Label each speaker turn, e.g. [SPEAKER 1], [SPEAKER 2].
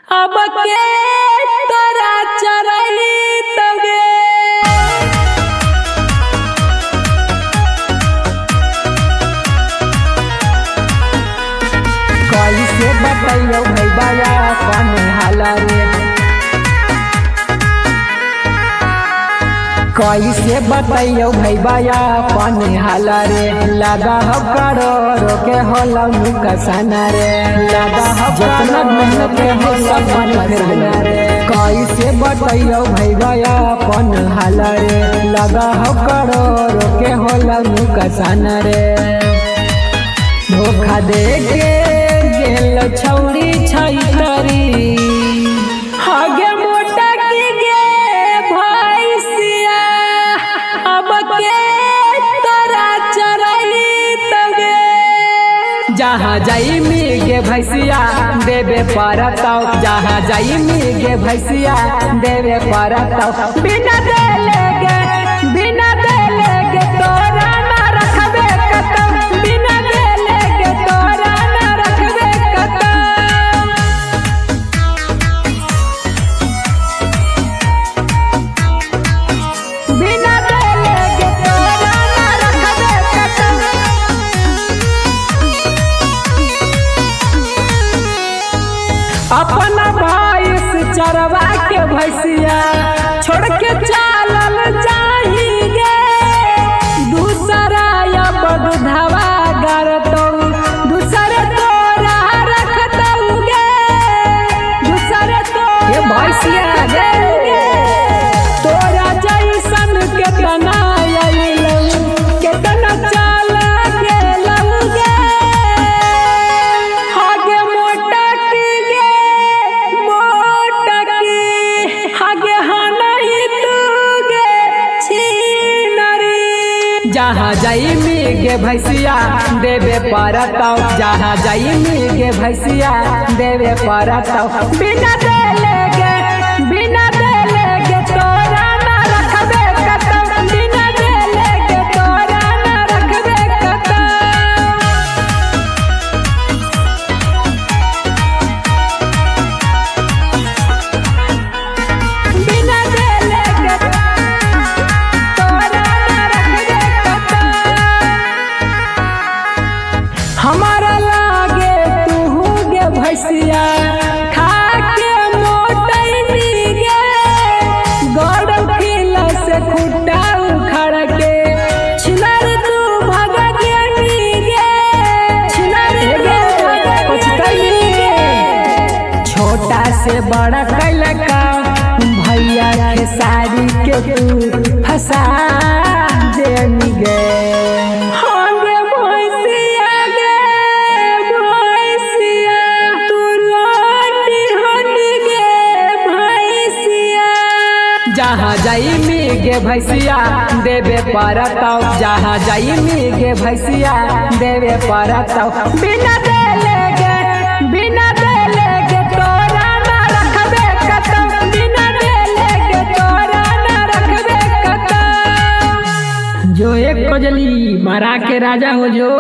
[SPEAKER 1] अब के तोरा चरही तगे
[SPEAKER 2] कैसे बतैयो भैया कौन हाल रे। कैसे बतैयो भैया कौन हाल रे। लगा हो करोड़ों के होला नुकसान रे। लगा हो जितना मेहनत के हो सब नुकसान रे। कैसे बतैयो भैया कौन हाल रे। लगा हो करोड़ों के होला नुकसान रे। धोखा दे के गेल छौरी छैतरी
[SPEAKER 1] आगे मोटा की गे भैसिया अब के तोरा चरही तगे
[SPEAKER 2] जहाँ जाई गे भैसिया देवे परतौ। जहाँ जाई गे भैसिया देवे परतौ।
[SPEAKER 1] बिना देले गे तोरा ना रखबे कतौ। बिना देले गे तोरा ना रखबे कतौ। बिना देले गे तोरा ना रखबे कतौ।
[SPEAKER 2] अपना भाई से चरवा के भैसिया
[SPEAKER 1] छोड़ के चालल जाहिगे दूसरा या बगधवा गरतौ। दूसरे तोरा रखतौगे दूसरे
[SPEAKER 2] ये
[SPEAKER 1] तोरा
[SPEAKER 2] भैसिया गे
[SPEAKER 1] तोरा जैसन केतना अइलौ केतना चाल गेलौगे। आगे मोटा की गे मोटा की आगे हनहि तुगे छीनरी।
[SPEAKER 2] जहाँ जाई गे भैसिया देवे परतौ। जहाँ जाई गे भैसिया देवे परतौ।
[SPEAKER 1] बिना देले गे तोरा ना रखबे कतौ। बिना देले गे तोरा ना रखबे कतौ। बिना देले गे तोरा ना रखबे कतौ। हमारा लागे तू गे भैसिया खा के मोटैनी गे गड़ खिल से खुट्टा उखड़ के छिनर तू भग गेनी गे छिनर गे
[SPEAKER 2] पछतैनी गे। छोटा से बड़ा कैलका भैया खेसारी के तू फंसा देनी गे।
[SPEAKER 1] होंगे भैसिया तू रोटी होनी गे भैसिया।
[SPEAKER 2] जहाँ जाई गे भैसिया देवे परतौ। जहाँ जाई गे भैसिया देवे परतौ।
[SPEAKER 1] बिना देले गे तोरा ना रखबे कतौ। बिना देले गे तोरा ना रखबे कतौ।
[SPEAKER 2] जो एक कजली मारा के राजा हो जो।